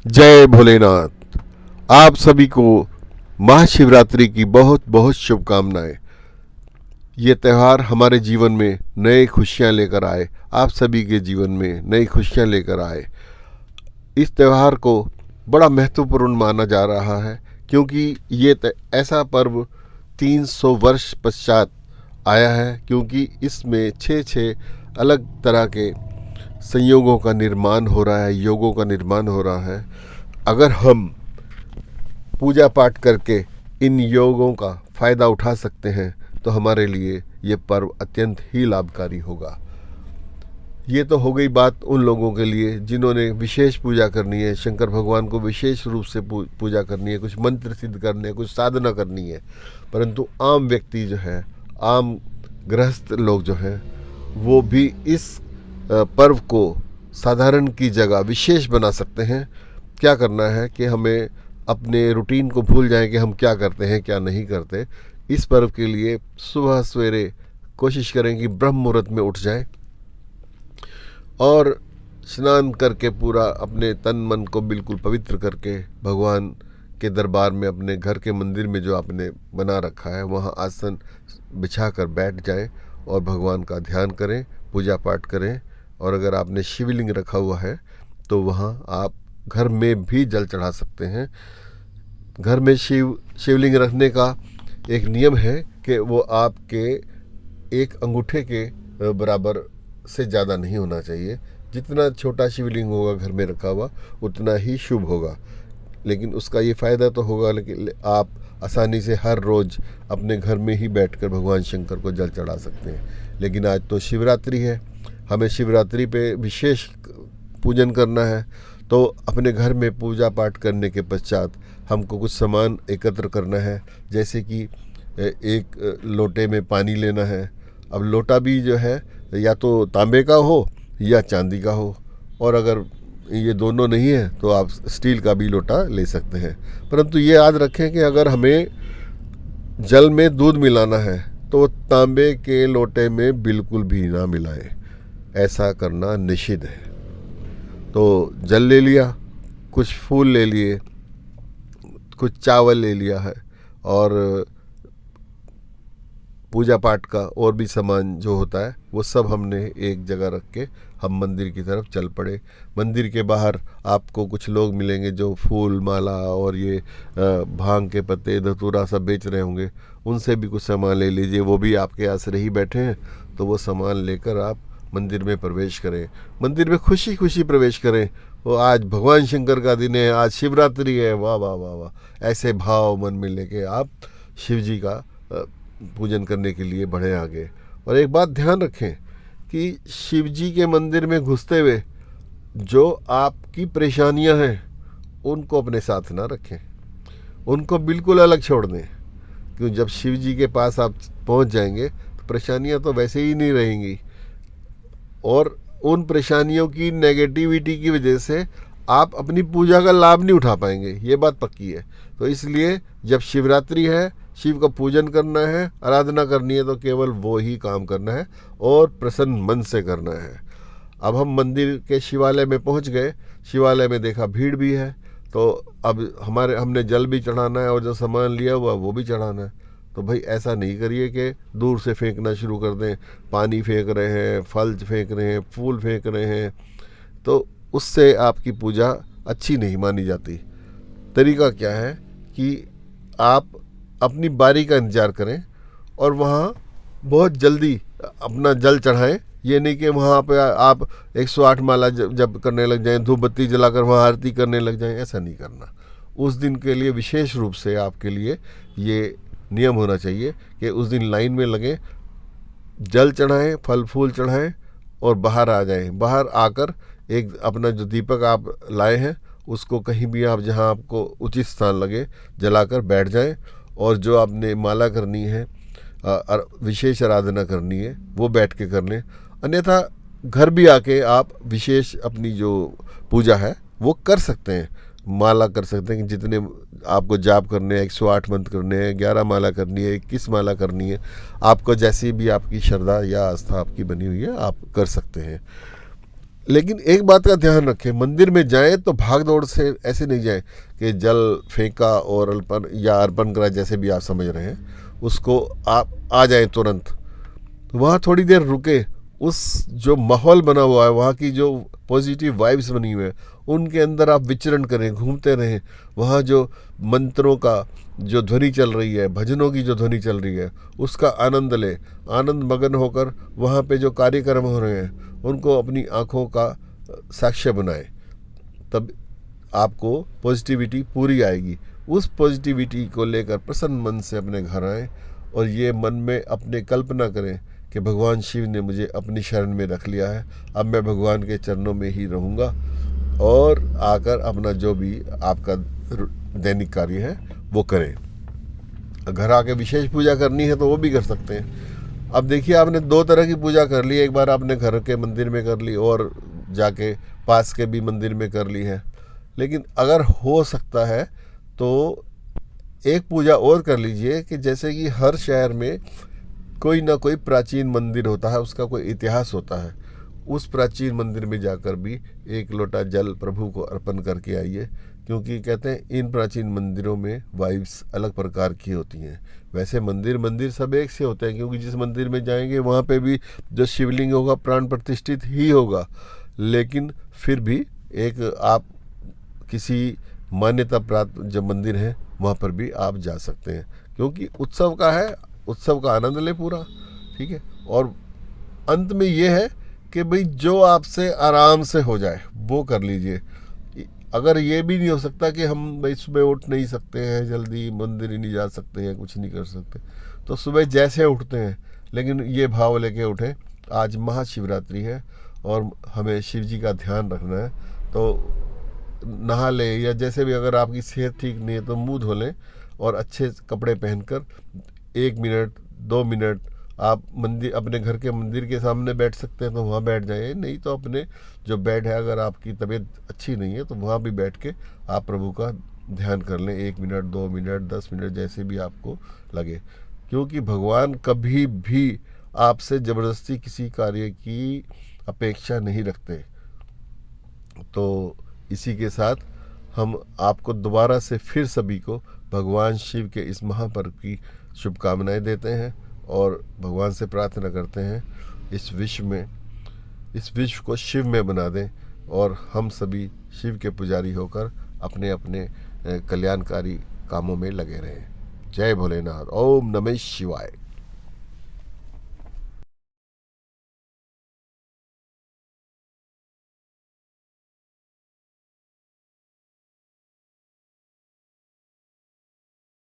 जय भोलेनाथ। आप सभी को महाशिवरात्रि की बहुत बहुत शुभकामनाएं। ये त्यौहार हमारे जीवन में नए खुशियां लेकर आए, आप सभी के जीवन में नई खुशियां लेकर आए। इस त्यौहार को बड़ा महत्वपूर्ण माना जा रहा है क्योंकि ये ऐसा पर्व 300 वर्ष पश्चात आया है, क्योंकि इसमें छः छः अलग तरह के संयोगों का निर्माण हो रहा है, योगों का निर्माण हो रहा है। अगर हम पूजा पाठ करके इन योगों का फ़ायदा उठा सकते हैं तो हमारे लिए ये पर्व अत्यंत ही लाभकारी होगा। ये तो हो गई बात उन लोगों के लिए जिन्होंने विशेष पूजा करनी है, शंकर भगवान को विशेष रूप से पूजा करनी है, कुछ मंत्र सिद्ध करने, कुछ साधना करनी है। परंतु आम व्यक्ति जो है, आम गृहस्थ लोग जो हैं, वो भी इस पर्व को साधारण की जगह विशेष बना सकते हैं। क्या करना है कि हमें अपने रूटीन को भूल जाएं कि हम क्या करते हैं क्या नहीं करते। इस पर्व के लिए सुबह सवेरे कोशिश करें कि ब्रह्म मुहूर्त में उठ जाएं और स्नान करके पूरा अपने तन मन को बिल्कुल पवित्र करके भगवान के दरबार में, अपने घर के मंदिर में जो आपने बना रखा है वहाँ आसन बिछा कर बैठ जाएं और भगवान का ध्यान करें, पूजा पाठ करें। और अगर आपने शिवलिंग रखा हुआ है तो वहाँ आप घर में भी जल चढ़ा सकते हैं। घर में शिवलिंग रखने का एक नियम है कि वो आपके एक अंगूठे के बराबर से ज़्यादा नहीं होना चाहिए। जितना छोटा शिवलिंग होगा घर में रखा हुआ उतना ही शुभ होगा। लेकिन उसका ये फ़ायदा तो होगा, लेकिन आप आसानी से हर रोज़ अपने घर में ही बैठकर भगवान शंकर को जल चढ़ा सकते हैं। लेकिन आज तो शिवरात्रि है, हमें शिवरात्रि पे विशेष पूजन करना है, तो अपने घर में पूजा पाठ करने के पश्चात हमको कुछ सामान एकत्र करना है। जैसे कि एक लोटे में पानी लेना है। अब लोटा भी जो है या तो तांबे का हो या चांदी का हो, और अगर ये दोनों नहीं है तो आप स्टील का भी लोटा ले सकते हैं। परंतु ये याद रखें कि अगर हमें जल में दूध मिलाना है तो तांबे के लोटे में बिल्कुल भी ना मिलाएं, ऐसा करना निषिद्ध है। तो जल ले लिया, कुछ फूल ले लिए, कुछ चावल ले लिया है, और पूजा पाठ का और भी सामान जो होता है वो सब हमने एक जगह रख के हम मंदिर की तरफ चल पड़े। मंदिर के बाहर आपको कुछ लोग मिलेंगे जो फूल माला और ये भांग के पत्ते धतूरा सब बेच रहे होंगे, उनसे भी कुछ सामान ले लीजिए। वो भी आपके आसरे ही बैठे हैं, तो वो सामान लेकर आप मंदिर में प्रवेश करें। मंदिर में खुशी खुशी प्रवेश करें। वो आज भगवान शंकर का दिन है, आज शिवरात्रि है, वाह वाह वाह वाह, ऐसे भाव मन में लेके आप शिव जी का पूजन करने के लिए बढ़े आगे। और एक बात ध्यान रखें कि शिव जी के मंदिर में घुसते हुए जो आपकी परेशानियां हैं उनको अपने साथ ना रखें, उनको बिल्कुल अलग छोड़ दें। क्यों, जब शिव जी के पास आप पहुंच जाएंगे तो परेशानियां तो वैसे ही नहीं रहेंगी, और उन परेशानियों की नेगेटिविटी की वजह से आप अपनी पूजा का लाभ नहीं उठा पाएंगे, ये बात पक्की है। तो इसलिए जब शिवरात्रि है, शिव का पूजन करना है, आराधना करनी है, तो केवल वो ही काम करना है और प्रसन्न मन से करना है। अब हम मंदिर के शिवालय में पहुंच गए, शिवालय में देखा भीड़ भी है, तो अब हमने जल भी चढ़ाना है और जो सामान लिया हुआ वो भी चढ़ाना है। तो भाई ऐसा नहीं करिए कि दूर से फेंकना शुरू कर दें, पानी फेंक रहे हैं, फल फेंक रहे हैं, फूल फेंक रहे हैं, तो उससे आपकी पूजा अच्छी नहीं मानी जाती। तरीका क्या है कि आप अपनी बारी का इंतज़ार करें और वहाँ बहुत जल्दी अपना जल चढ़ाएं। ये नहीं कि वहाँ पे आप 108 माला जब करने लग जाएं, धूप बत्ती जलाकर वहाँ आरती करने लग जाएं, ऐसा नहीं करना। उस दिन के लिए विशेष रूप से आपके लिए ये नियम होना चाहिए कि उस दिन लाइन में लगें, जल चढ़ाएं, फल फूल चढ़ाएं और बाहर आ जाएं। बाहर आकर एक अपना जो दीपक आप लाए हैं उसको कहीं भी आप जहां आपको उचित स्थान लगे जलाकर बैठ जाएं, और जो आपने माला करनी है, विशेष आराधना करनी है, वो बैठ के कर लें। अन्यथा घर भी आके आप विशेष अपनी जो पूजा है वो कर सकते हैं, माला कर सकते हैं। जितने आपको जाप करने हैं, 108 मंत्र करने हैं, 11 माला करनी है, 21 माला करनी है, आपको जैसी भी आपकी श्रद्धा या आस्था आपकी बनी हुई है आप कर सकते हैं। लेकिन एक बात का ध्यान रखें, मंदिर में जाएं तो भाग दौड़ से ऐसे नहीं जाएं कि जल फेंका और अर्पण या अर्पण करा, जैसे भी आप समझ रहे हैं उसको, आप आ जाएं तुरंत। वहाँ थोड़ी देर रुके, उस जो माहौल बना हुआ है, वहाँ की जो पॉजिटिव वाइब्स बनी हुई है, उनके अंदर आप विचरण करें, घूमते रहें। वहाँ जो मंत्रों का जो ध्वनि चल रही है, भजनों की जो ध्वनि चल रही है, उसका आनंद लें। आनंद मगन होकर वहाँ पे जो कार्यक्रम हो रहे हैं उनको अपनी आँखों का साक्ष्य बनाएं। तब आपको पॉजिटिविटी पूरी आएगी। उस पॉजिटिविटी को लेकर प्रसन्न मन से अपने घर आएँ और ये मन में अपने कल्पना करें कि भगवान शिव ने मुझे अपनी शरण में रख लिया है, अब मैं भगवान के चरणों में ही रहूँगा, और आकर अपना जो भी आपका दैनिक कार्य है वो करें। घर आके विशेष पूजा करनी है तो वो भी कर सकते हैं। अब देखिए, आपने दो तरह की पूजा कर ली, एक बार आपने घर के मंदिर में कर ली और जाके पास के भी मंदिर में कर ली है। लेकिन अगर हो सकता है तो एक पूजा और कर लीजिए कि जैसे कि हर शहर में कोई ना कोई प्राचीन मंदिर होता है, उसका कोई इतिहास होता है। उस प्राचीन मंदिर में जाकर भी एक लोटा जल प्रभु को अर्पण करके आइए, क्योंकि कहते हैं इन प्राचीन मंदिरों में वाइब्स अलग प्रकार की होती हैं। वैसे मंदिर मंदिर सब एक से होते हैं, क्योंकि जिस मंदिर में जाएंगे वहाँ पे भी जो शिवलिंग होगा प्राण प्रतिष्ठित ही होगा, लेकिन फिर भी एक आप किसी मान्यता प्राप्त जो मंदिर है वहाँ पर भी आप जा सकते हैं, क्योंकि उत्सव का है, उत्सव का आनंद ले पूरा। ठीक है। और अंत में ये है कि भाई जो आपसे आराम से हो जाए वो कर लीजिए। अगर ये भी नहीं हो सकता कि हम भाई सुबह उठ नहीं सकते हैं, जल्दी मंदिर ही नहीं जा सकते हैं, कुछ नहीं कर सकते, तो सुबह जैसे उठते हैं, लेकिन ये भाव लेके उठें आज महाशिवरात्रि है और हमें शिव जी का ध्यान रखना है। तो नहा लें, या जैसे भी अगर आपकी सेहत ठीक नहीं है तो मुंह धो लें और अच्छे कपड़े पहनकर 1 मिनट 2 मिनट आप मंदिर, अपने घर के मंदिर के सामने बैठ सकते हैं तो वहाँ बैठ जाइए, नहीं तो अपने जो बेड है, अगर आपकी तबीयत अच्छी नहीं है तो वहाँ भी बैठ के आप प्रभु का ध्यान कर लें, 1 मिनट 2 मिनट 10 मिनट जैसे भी आपको लगे। क्योंकि भगवान कभी भी आपसे ज़बरदस्ती किसी कार्य की अपेक्षा नहीं रखते। तो इसी के साथ हम आपको दोबारा से फिर सभी को भगवान शिव के इस महापर्व की शुभकामनाएं देते हैं और भगवान से प्रार्थना करते हैं इस विश्व को शिव में बना दें और हम सभी शिव के पुजारी होकर अपने अपने कल्याणकारी कामों में लगे रहें। जय भोलेनाथ। ओम नमः शिवाय।